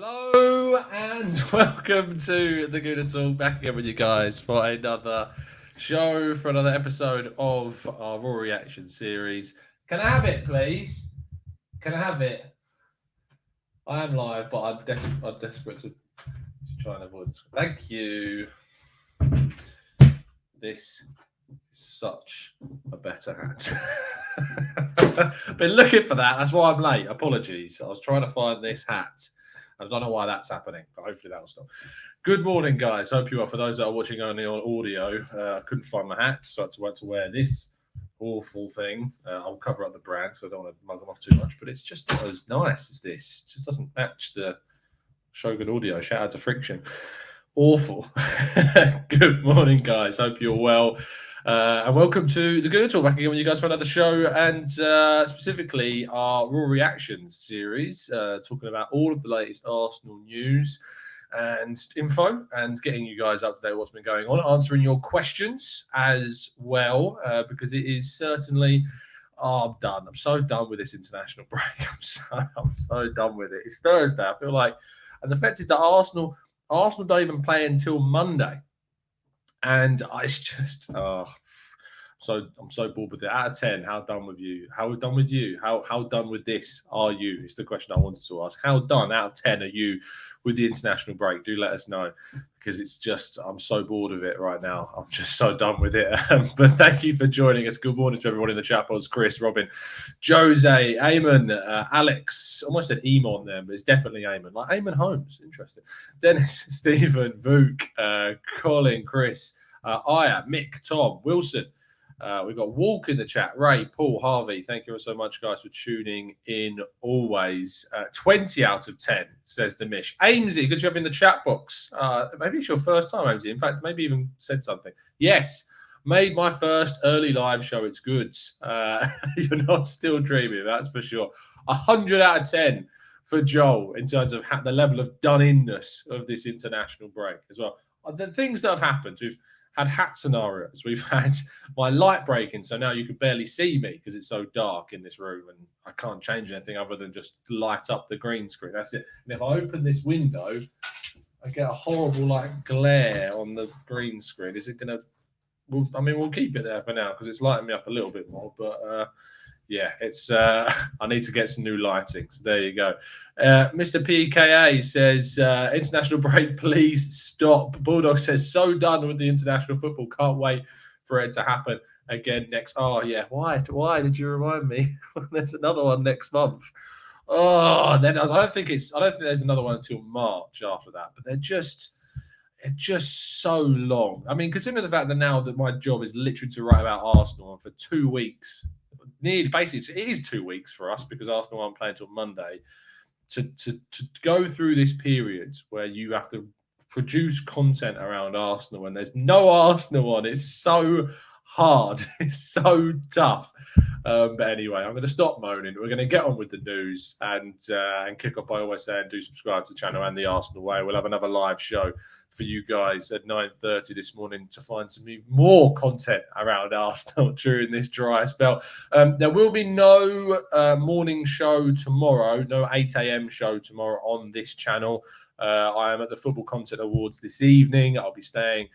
Hello and welcome to the Gooner Talk. Back again with you guys for another show, for another episode of our Raw Reaction series. Can I have it, please? Can I have it? I am live, but I'm desperate to try and avoid this. Thank you. This is such a better hat. Been looking for that. That's why I'm late. Apologies. I was trying to find this hat. I don't know why that's happening, but hopefully that will stop. Good morning, guys. Hope you are. For those that are watching only on audio, I couldn't find my hat, so I had to wear this awful thing. I'll cover up the brand, so I don't want to mug them off too much, but it's just not as nice as this. It just doesn't match the Shogun audio. Shout out to Friction. Awful. Good morning, guys. Hope you're well. And welcome to the Gooner Talk. Back again with you guys for another show, and specifically our Raw Reactions series, talking about all of the latest Arsenal news and info, and getting you guys up to date what's been going on, answering your questions as well, because it is certainly. I'm done. I'm so done with this international break. I'm so done with it. It's Thursday. I feel like, and the fact is that Arsenal don't even play until Monday, and it's just I'm so bored with it. Out of 10, how done with you? How done with you? How done with this are you? It's the question I wanted to ask. How done out of 10 are you with the international break? Do let us know, because it's just, I'm so bored of it right now. I'm just so done with it. But thank you for joining us. Good morning to everyone in the chat box. Chris, Robin, Jose, Eamon, Alex. I almost said Eamon there, but it's definitely Eamon. Like Eamon Holmes. Interesting. Dennis, Stephen, Vuk, Colin, Chris, Aya, Mick, Tom, Wilson. We've got Walk in the chat. Ray, Paul, Harvey, thank you so much, guys, for tuning in always. 20 out of 10, says Demish. Amesy, good job in the chat box. Maybe it's your first time, Amesy. In fact, maybe even said something. Yes, made my first early live show. It's good. You're not still dreaming, that's for sure. 100 out of 10 for Joel in terms of the level of done-inness of this international break as well. The things that have happened, we've had hat scenarios. We've had my light breaking, so now you can barely see me because it's so dark in this room, and I can't change anything other than just light up the green screen. That's it. And if I open this window, I get a horrible glare on the green screen. Is it gonna? We'll keep it there for now because it's lighting me up a little bit more, but. Yeah, it's. I need to get some new lighting. So there you go. Mr. PKA says, international break, please stop. Bulldog says, so done with the international football. Can't wait for it to happen again next. Oh, yeah. Why did you remind me? There's another one next month. Oh, then I don't think there's another one until March after that. But it's just so long. I mean, considering the fact that now that my job is literally to write about Arsenal, and for 2 weeks, basically it is 2 weeks for us because Arsenal aren't playing until Monday, to go through this period where you have to produce content around Arsenal and there's no Arsenal on. It's so hard. It's so tough. But anyway, I'm going to stop moaning. We're going to get on with the news and kick off by always saying do subscribe to the channel and the Arsenal Way. We'll have another live show for you guys at 9:30 this morning to find some more content around Arsenal during this dry spell. There will be no morning show tomorrow, no 8 a.m. show tomorrow on this channel. I am at the Football Content Awards this evening. I'll be staying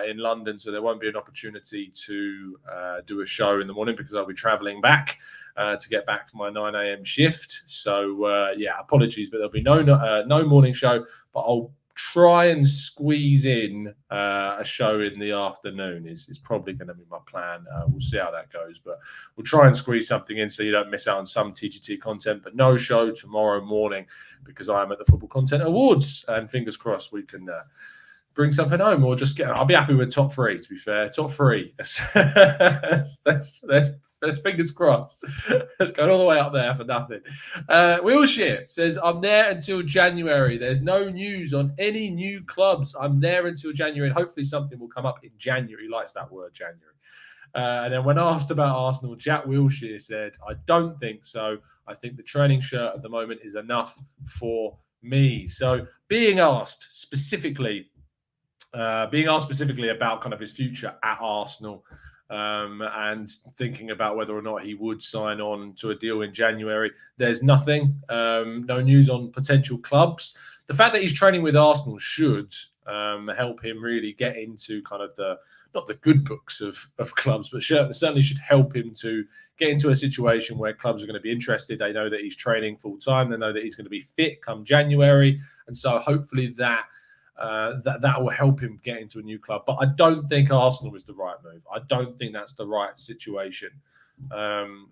in London, so there won't be an opportunity to do a show in the morning because I'll be travelling back to get back for my 9 a.m. shift. So, yeah, apologies, but there'll be no morning show, but I'll try and squeeze in a show in the afternoon is probably going to be my plan. We'll see how that goes, but we'll try and squeeze something in so you don't miss out on some TGT content, but no show tomorrow morning because I am at the Football Content Awards, and fingers crossed we can bring something home or just I'll be happy with top 3, to be fair. Top 3. That's fingers crossed. Let's go all the way up there for nothing. Wilshere says, I'm there until January. There's no news on any new clubs. I'm there until January, and hopefully something will come up in January. He likes that word, January. And then when asked about Arsenal, Jack Wilshere said, I don't think so. I think the training shirt at the moment is enough for me. So being asked specifically about kind of his future at Arsenal, and thinking about whether or not he would sign on to a deal in January. There's nothing, no news on potential clubs. The fact that he's training with Arsenal should help him really get into kind of not the good books of clubs, but certainly should help him to get into a situation where clubs are going to be interested. They know that he's training full time. They know that he's going to be fit come January. And so hopefully that will help him get into a new club. But I don't think Arsenal is the right move. I don't think that's the right situation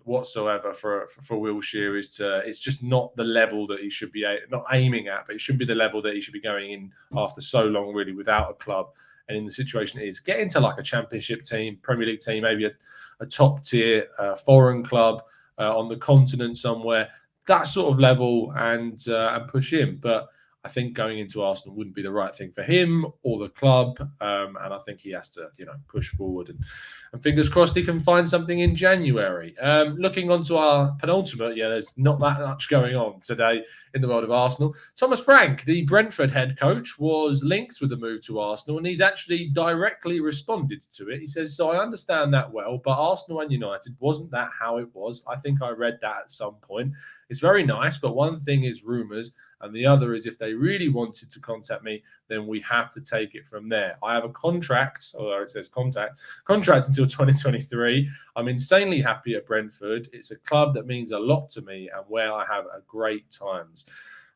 whatsoever for Wilshere. It's just not the level that he should be not aiming at, but it shouldn't be the level that he should be going in after so long really without a club. And in the situation it is, get into like a championship team, Premier League team, maybe a top tier foreign club on the continent somewhere, that sort of level, and push him. But I think going into Arsenal wouldn't be the right thing for him or the club, and I think he has to, push forward and fingers crossed he can find something in January. Looking on to our penultimate, there's not that much going on today in the world of Arsenal. Thomas Frank, the Brentford head coach, was linked with the move to Arsenal, and he's actually directly responded to it. He says, "So I understand that well, but Arsenal and United, wasn't that how it was? I think I read that at some point. It's very nice, but one thing is rumours, and the other is if they really wanted to contact me, then we have to take it from there. I have a contract," although it says contract until 2023. "I'm insanely happy at Brentford. It's a club that means a lot to me and where I have a great times.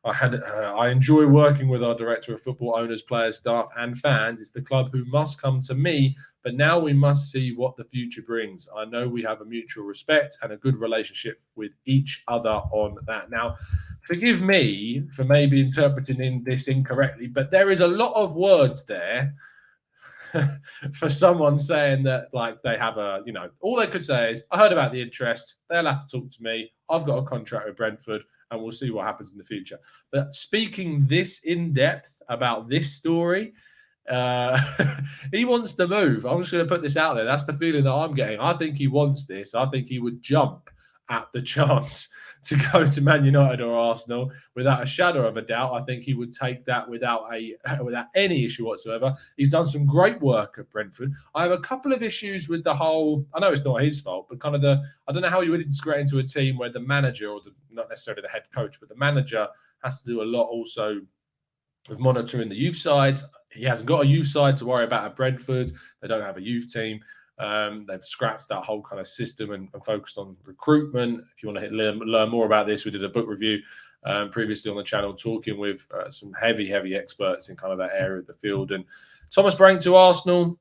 I enjoy working with our director of football, owners, players, staff, and fans. It's the club who must come to me, but now we must see what the future brings. I know we have a mutual respect and a good relationship with each other on that." Now, forgive me for maybe interpreting this incorrectly, but there is a lot of words there for someone saying that, like, they have all they could say is, "I heard about the interest. They'll have to talk to me. I've got a contract with Brentford, and we'll see what happens in the future." But speaking this in depth about this story, he wants to move. I'm just going to put this out there. That's the feeling that I'm getting. I think he wants this. I think he would jump at the chance to go to Man United or Arsenal without a shadow of a doubt. I think he would take that without any issue whatsoever. He's done some great work at Brentford. I have a couple of issues with the whole, I know it's not his fault, but kind of I don't know how you would integrate into a team where the manager, or not necessarily the head coach, but the manager has to do a lot also with monitoring the youth sides. He hasn't got a youth side to worry about at Brentford. They don't have a youth team. They've scrapped that whole kind of system and focused on recruitment. If you want to learn more about this, we did a book review previously on the channel talking with some heavy experts in kind of that area of the field. And Thomas Frank to Arsenal,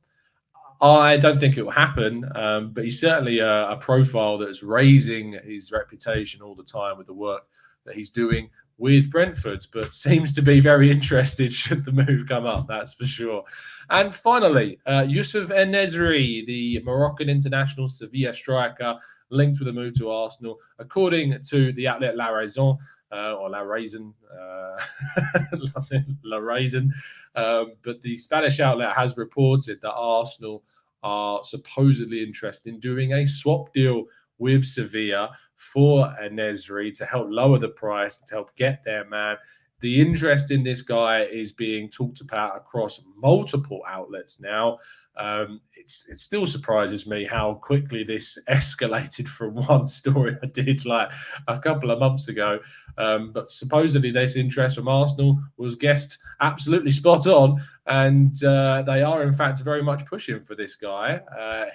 I don't think it will happen, but he's certainly a profile that's raising his reputation all the time with the work that he's doing with Brentford, but seems to be very interested should the move come up, that's for sure. And finally, Youssef En-Nesyri, the Moroccan international Sevilla striker, linked with a move to Arsenal, according to the outlet La Raison, or La Raison, La Raison. But the Spanish outlet has reported that Arsenal are supposedly interested in doing a swap deal with Sevilla for En-Nesyri to help lower the price, to help get their man. The interest in this guy is being talked about across multiple outlets now. It still surprises me how quickly this escalated from one story I did like a couple of months ago. But supposedly this interest from Arsenal was guessed absolutely spot on. And they are, in fact, very much pushing for this guy.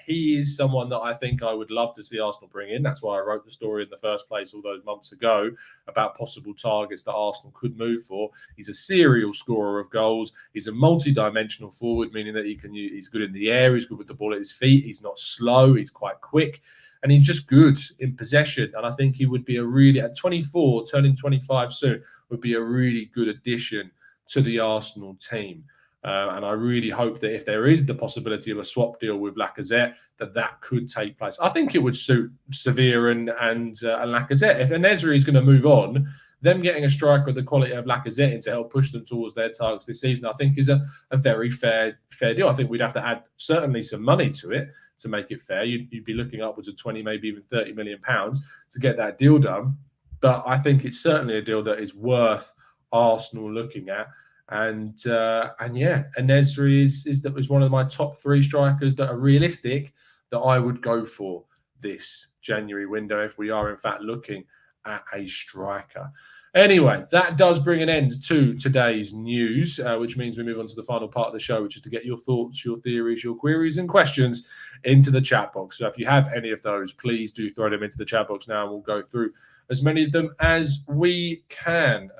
He is someone that I think I would love to see Arsenal bring in. That's why I wrote the story in the first place all those months ago about possible targets that Arsenal could move for. He's a serial scorer of goals. He's a multi-dimensional forward, meaning that he's good in the air. He's good with the ball at his feet. He's not slow. He's quite quick. And he's just good in possession. And I think he would be at 24, turning 25 soon, would be a really good addition to the Arsenal team. And I really hope that if there is the possibility of a swap deal with Lacazette, that could take place. I think it would suit Sevilla and Lacazette. If En-Nesyri is going to move on, them getting a striker of the quality of Lacazette in to help push them towards their targets this season, I think is a very fair deal. I think we'd have to add certainly some money to it to make it fair. You'd be looking upwards of 20, maybe even 30 million pounds to get that deal done. But I think it's certainly a deal that is worth Arsenal looking at. And En-Nesyri is one of my top three strikers that are realistic, that I would go for this January window if we are in fact looking at a striker. Anyway, that does bring an end to today's news, which means we move on to the final part of the show, which is to get your thoughts, your theories, your queries and questions into the chat box. So if you have any of those, please do throw them into the chat box now, and we'll go through as many of them as we can.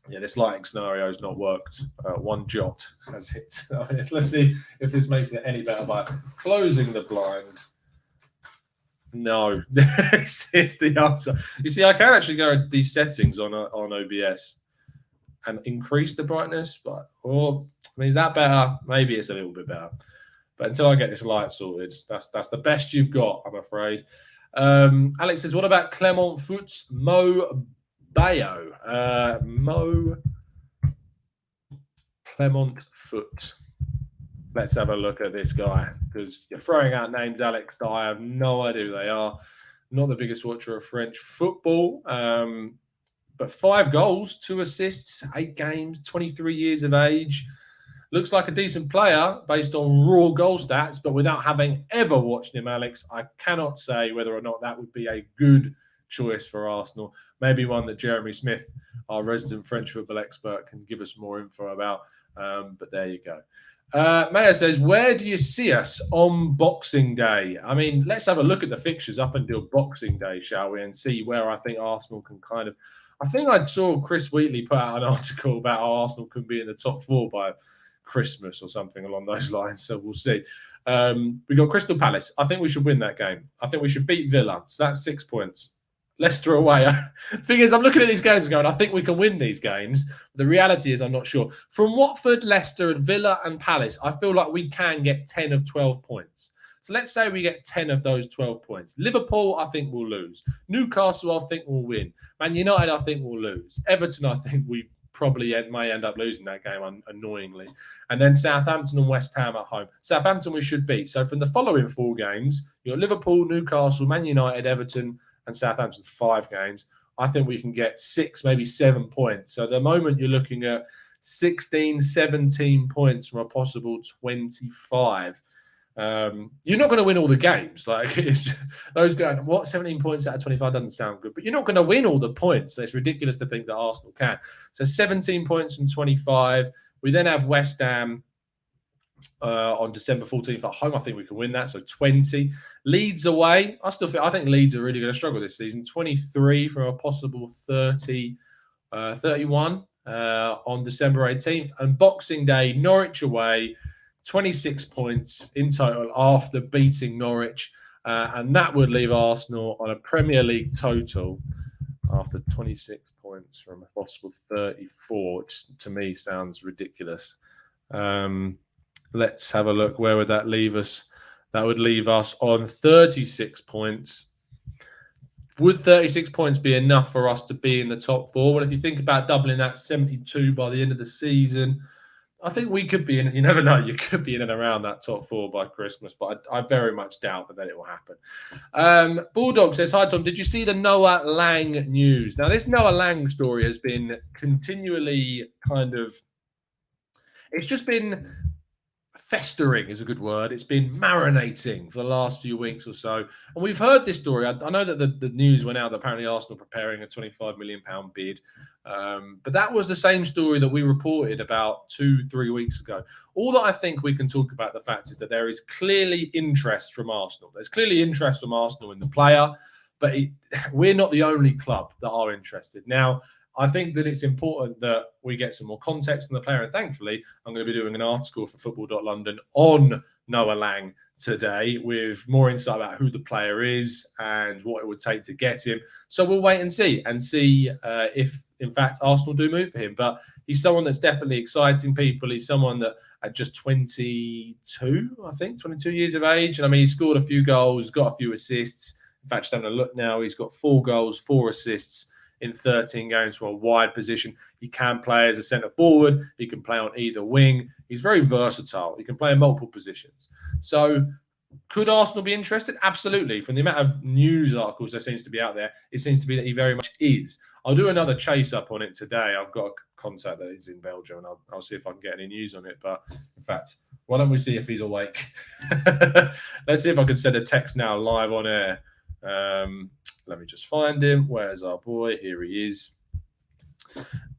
Yeah, this lighting scenario has not worked one jot, has it? Let's see if this makes it any better by closing the blind. No, it's the answer. You see, I can actually go into these settings on OBS and increase the brightness, but is that better? Maybe it's a little bit better. But until I get this light sorted, that's the best you've got, I'm afraid. Alex says, what about Clermont Foot's Mo Bayo? Clermont Foot. Let's have a look at this guy, because you're throwing out names, Alex, that I have no idea who they are. Not the biggest watcher of French football, but 5 goals, 2 assists, 8 games, 23 years of age. Looks like a decent player based on raw goal stats, but without having ever watched him, Alex, I cannot say whether or not that would be a good choice for Arsenal. Maybe one that Jeremy Smith, our resident French football expert, can give us more info about. But there you go. Maya says, where do you see us on Boxing Day? I mean, let's have a look at the fixtures up until Boxing Day, shall we, and see where I think Arsenal can kind of... I think I saw Chris Wheatley put out an article about how Arsenal can be in the top 4 by Christmas or something along those lines, so we'll see. We got Crystal Palace. I think we should win that game. I think we should beat Villa, so that's 6 points. Leicester away. Thing is, I'm looking at these games and going, I think we can win these games. The reality is I'm not sure. From Watford, Leicester, and Villa and Palace, I feel like we can get 10 of 12 points. So let's say we get 10 of those 12 points. Liverpool, I think we'll lose. Newcastle, I think we'll win. Man United, I think we'll lose. Everton, I think we probably may end up losing that game, annoyingly. And then Southampton and West Ham at home. Southampton we should beat. So from the following 4 games, you've got Liverpool, Newcastle, Man United, Everton, and Southampton 5 games. I think we can get 6, maybe 7 points. So at the moment, you're looking at 16, 17 points from a possible 25. You're not going to win all the games. Like, it's just, those going, what, 17 points out of 25 doesn't sound good. But you're not going to win all the points. So it's ridiculous to think that Arsenal can. So 17 points from 25. We then have West Ham on December 14th at home. I think we can win that. So 20. Leeds away. I think Leeds are really going to struggle this season. 23 from a possible 30, 31 on December 18th. And Boxing Day, Norwich away. 26 points in total after beating Norwich. And that would leave Arsenal on a Premier League total after 26 points from a possible 34, which to me sounds ridiculous. Let's have a look. Where would that leave us? That would leave us on 36 points. Would 36 points be enough for us to be in the top 4? Well, if you think about doubling that, 72 by the end of the season, I think we could be in. You never know. You could be in and around that top 4 by Christmas, but I very much doubt that it will happen. Bulldog says, hi, Tom. Did you see the Noah Lang news? Now, this Noah Lang story has been continually it's just been festering is a good word. It's been marinating for the last few weeks or so. And we've heard this story. I know that the news went out that apparently Arsenal preparing a £25 million bid. But that was the same story that we reported about 2-3 weeks ago. All that I think we can talk about the fact is that there is clearly interest from Arsenal. There's clearly interest from Arsenal in the player, but we're not the only club that are interested. Now, I think that it's important that we get some more context on the player. And thankfully, I'm going to be doing an article for Football.London on Noah Lang today with more insight about who the player is and what it would take to get him. So we'll wait and see if, in fact, Arsenal do move for him. But he's someone that's definitely exciting people. He's someone that at just 22 years of age. And I mean, he scored a few goals, got a few assists. In fact, just having a look now, he's got 4 goals, 4 assists in 13 games from a wide position. He can play as a centre forward. He can play on either wing. He's very versatile. He can play in multiple positions. So could Arsenal be interested? Absolutely. From the amount of news articles there seems to be out there, it seems to be that he very much is. I'll do another chase up on it today. I've got a contact that is in Belgium, and I'll see if I can get any news on it. But in fact, why don't we see if he's awake? Let's see if I can send a text now live on air. Let me just find him. Where's our boy? Here he is.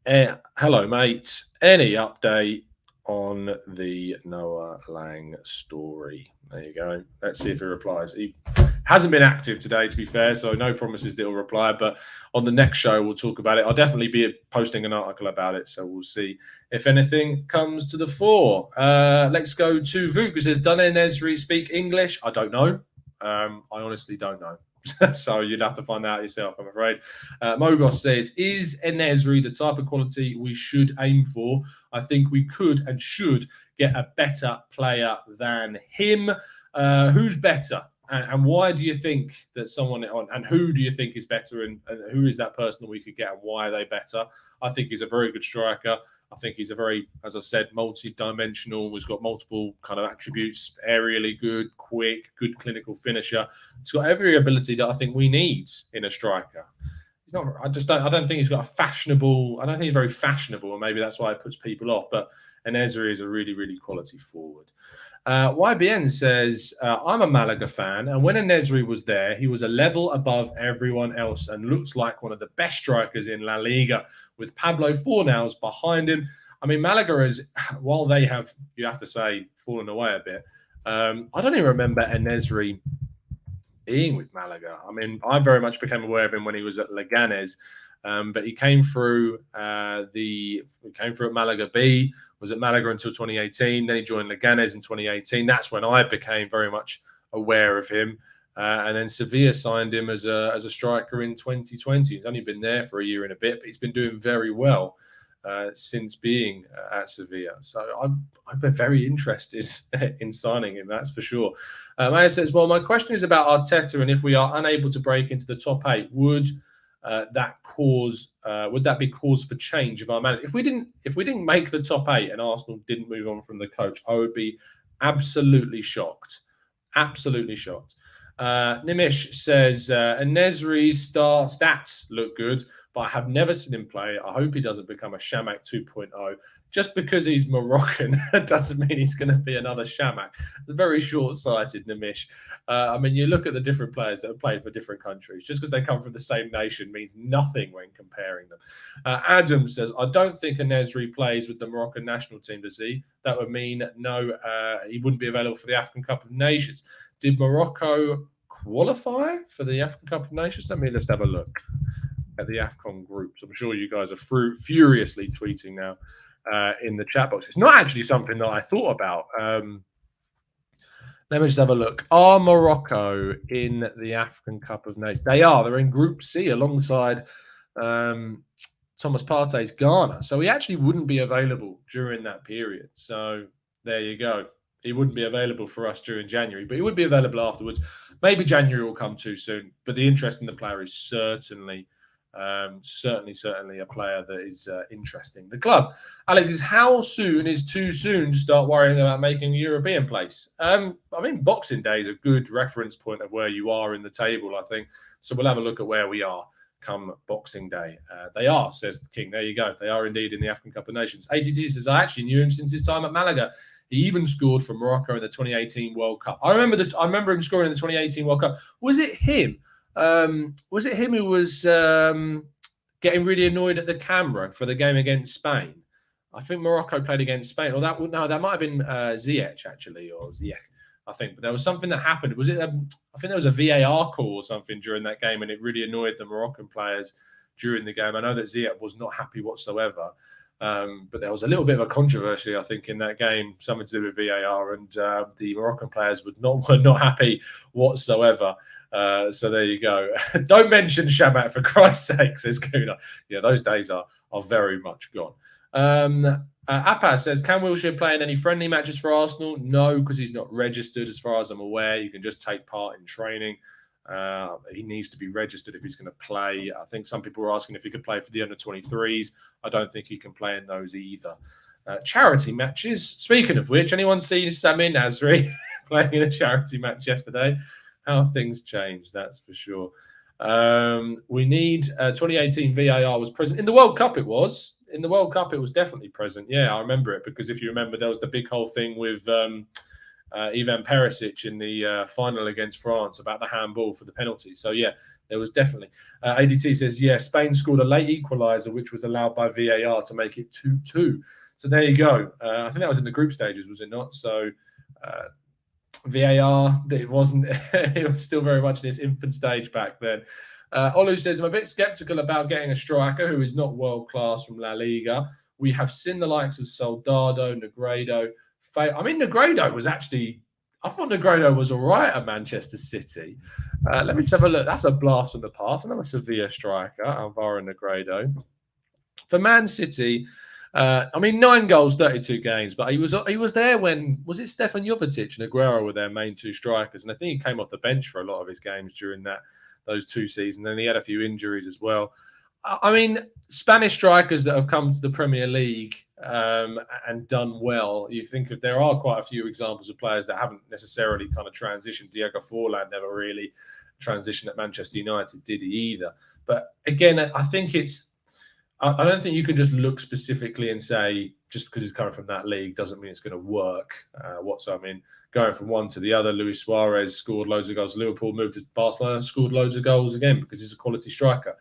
Hello, mate. Any update on the Noah Lang story? There you go. Let's see if he replies. He hasn't been active today, to be fair, so no promises that he'll reply. But on the next show, we'll talk about it. I'll definitely be posting an article about it, so we'll see if anything comes to the fore. Let's go to Vuk, who says, "Does En-Nesyri speak English?" I don't know. I honestly don't know. So you'd have to find out yourself, I'm afraid. Mogos says, "Is En-Nesyri the type of quality we should aim for? I think we could and should get a better player than him." Who's better? And why do you think that someone on, and who do you think is better, and who is that person that we could get, and why are they better? I think he's a very good striker. I think he's a very, as I said, multi-dimensional. He's got multiple kind of attributes: aerially good, quick, good clinical finisher. He's got every ability that I think we need in a striker. He's not. I don't think he's got a fashionable. I don't think he's very fashionable, and maybe that's why it puts people off. But En-Nesyri is a really, really quality forward. YBN says, "I'm a Malaga fan, and when En-Nesyri was there, he was a level above everyone else and looks like one of the best strikers in La Liga, with Pablo Fornals behind him." I mean, Malaga is, while they have, you have to say, fallen away a bit. I don't even remember En-Nesyri being with Malaga. I mean, I very much became aware of him when he was at Leganés. But he came through at Malaga B, was at Malaga until 2018. Then he joined Leganés in 2018. That's when I became very much aware of him. And then Sevilla signed him as a striker in 2020. He's only been there for a year and a bit, but he's been doing very well since being at Sevilla. So I've been very interested in signing him, that's for sure. Maya says, "Well, my question is about Arteta, and if we are unable to break into the top 8, would that be cause for change of our manager? If we didn't make the top 8 and Arsenal didn't move on from the coach, I would be absolutely shocked. Absolutely shocked." Nimish says, "En-Nesyri's stats look good, but I have never seen him play. I hope he doesn't become a Shamak 2.0. Just because he's Moroccan doesn't mean he's going to be another Shamak." It's very short-sighted, Nimish. I mean, you look at the different players that have played for different countries. Just because they come from the same nation means nothing when comparing them. Adam says, "I don't think En-Nesyri plays with the Moroccan national team, does he? That would mean no, he wouldn't be available for the African Cup of Nations. Did Morocco qualify for the African Cup of Nations? Let me just have a look at the AFCON groups. I'm sure you guys are furiously tweeting now in the chat box. It's not actually something that I thought about. Let me just have a look. Are Morocco in the African Cup of Nations? They are. They're in Group C alongside Thomas Partey's Ghana. So he actually wouldn't be available during that period. So there you go. He wouldn't be available for us during January, but he would be available afterwards. Maybe January will come too soon, but the interest in the player is certainly a player that is interesting. The club. Alex is, how soon is too soon to start worrying about making a European place? I mean, Boxing Day is a good reference point of where you are in the table, I think. So we'll have a look at where we are come Boxing Day. They are, says the King. There you go. They are indeed in the African Cup of Nations. ATT says, "I actually knew him since his time at Malaga. He even scored for Morocco in the 2018 World Cup." I remember him scoring in the 2018 World Cup. Was it him? Was it him who was getting really annoyed at the camera for the game against Spain? I think Morocco played against Spain. Or that might have been Ziyech actually, or Ziyech, I think. But there was something that happened. Was it? I think there was a VAR call or something during that game, and it really annoyed the Moroccan players during the game. I know that Ziyech was not happy whatsoever. But there was a little bit of a controversy, I think, in that game, something to do with VAR, and the Moroccan players were not happy whatsoever. So there you go. Don't mention Shamak for Christ's sake, says Gooner. Yeah, those days are very much gone. Appa says, "Can Wilshere play in any friendly matches for Arsenal?" No, because he's not registered as far as I'm aware. You can just take part in training. He needs to be registered if he's going to play. I think some people were asking if he could play for the under-23s. I don't think he can play in those either. Charity matches. Speaking of which, anyone seen Sami Nasri playing in a charity match yesterday? How things changed, that's for sure. We need 2018 VAR was present in the World Cup. It was in the World Cup. It was definitely present. Yeah, I remember it because if you remember, there was the big whole thing with Ivan Perisic in the final against France about the handball for the penalty. So yeah, there was definitely. ADT says yeah, Spain scored a late equaliser, which was allowed by VAR to make it 2-2. So there you go. I think that was in the group stages, was it not? So. VAR, it wasn't. It was still very much in its infant stage back then. Olu says, I'm a bit sceptical about getting a striker who is not world class from La Liga. We have seen the likes of Soldado, Negredo. I mean, Negredo was actually. I thought Negredo was all right at Manchester City. Let me just have a look. That's a blast from the past. Another Sevilla striker, Alvaro Negredo. For Man City. I mean, 9 goals, 32 games, but he was there when, was it Stefan Jovetic and Aguero were their main 2 strikers, and I think he came off the bench for a lot of his games during those 2 seasons, and he had a few injuries as well. I mean, Spanish strikers that have come to the Premier League and done well, you think if there are quite a few examples of players that haven't necessarily kind of transitioned. Diego Forlan never really transitioned at Manchester United, did he either? But again, I think I don't think you can just look specifically and say just because he's coming from that league doesn't mean it's going to work. I mean, going from one to the other, Luis Suarez scored loads of goals. Liverpool moved to Barcelona, scored loads of goals again because he's a quality striker.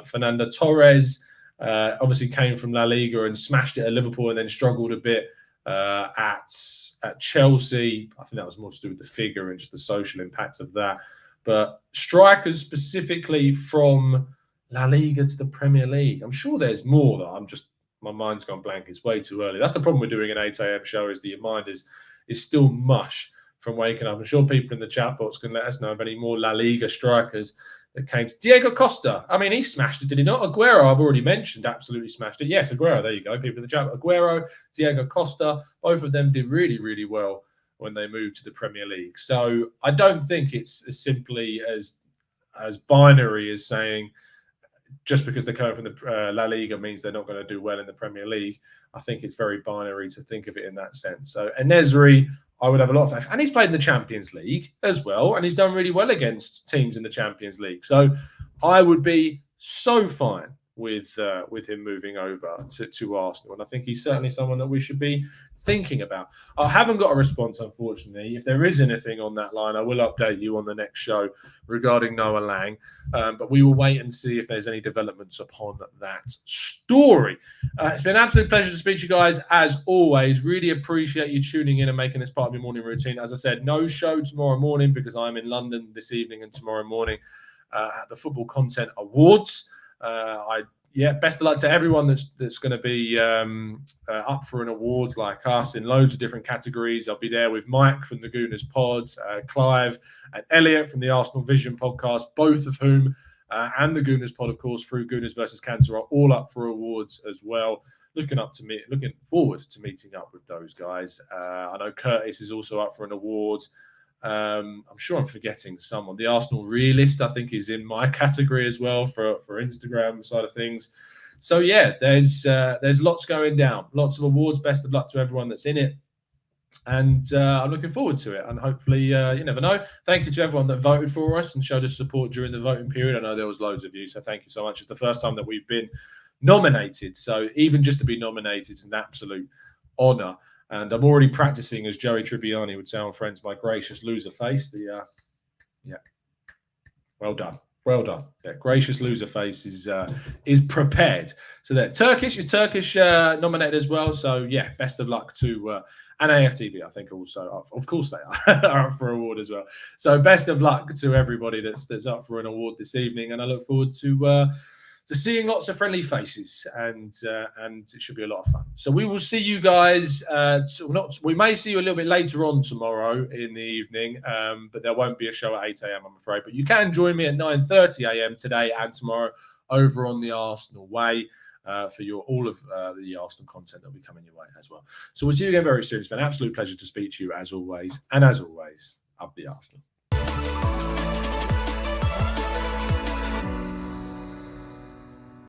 Fernando Torres obviously came from La Liga and smashed it at Liverpool and then struggled a bit at Chelsea. I think that was more to do with the figure and just the social impact of that. But strikers specifically from La Liga to the Premier League. I'm sure there's more that my mind's gone blank. It's way too early. That's the problem with doing an 8 a.m. show is that your mind is still mush from waking up. I'm sure people in the chat box can let us know of any more La Liga strikers that came to Diego Costa. I mean, he smashed it, did he not? Aguero, I've already mentioned, absolutely smashed it. Yes, Aguero, there you go. People in the chat. Aguero, Diego Costa, both of them did really, really well when they moved to the Premier League. So I don't think it's as simply as binary as saying just because they're coming from the La Liga means they're not going to do well in the Premier League. I think it's very binary to think of it in that sense. So En-Nesyri, I would have a lot of faith. And he's played in the Champions League as well, and he's done really well against teams in the Champions League. So I would be so fine with him moving over to Arsenal. And I think he's certainly someone that we should be thinking about. I haven't got a response, unfortunately. If there is anything on that line, I will update you on the next show regarding Noah Lang. But we will wait and see if there's any developments upon that story. It's been an absolute pleasure to speak to you guys, as always. Really appreciate you tuning in and making this part of your morning routine. As I said, no show tomorrow morning because I'm in London this evening and tomorrow morning at the Football Content Awards. Best of luck to everyone that's going to be up for an award like us in loads of different categories. I'll be there with Mike from the Gooners Pod, Clive and Elliot from the Arsenal Vision podcast, both of whom and the Gooners Pod, of course, through Gooners versus Cancer, are all up for awards as well. Looking forward to meeting up with those guys. I know Curtis is also up for an award. I'm sure I'm forgetting someone. The Arsenal Realist, I think, is in my category as well for Instagram side of things. So yeah, there's lots going down, lots of awards. Best of luck to everyone that's in it, and I'm looking forward to it. And hopefully, you never know. Thank you to everyone that voted for us and showed us support during the voting period. I know there was loads of you, so thank you so much. It's the first time that we've been nominated, so even just to be nominated is an absolute honour. And I'm already practicing, as Joey Tribbiani would say on Friends, my gracious loser face. Well done. Yeah, gracious loser face is prepared. So that Turkish nominated as well. So yeah, best of luck to and AFTV, I think also. Of course they are up for award as well. So best of luck to everybody that's up for an award this evening, and I look forward to seeing lots of friendly faces, and it should be a lot of fun. So we will see you guys. We may see you a little bit later on tomorrow in the evening, but there won't be a show at 8 a.m. I'm afraid. But you can join me at 9:30 a.m. today and tomorrow over on the Arsenal Way for all of the Arsenal content that will be coming your way as well. So we'll see you again very soon. It's been an absolute pleasure to speak to you as always, and as always, up the Arsenal.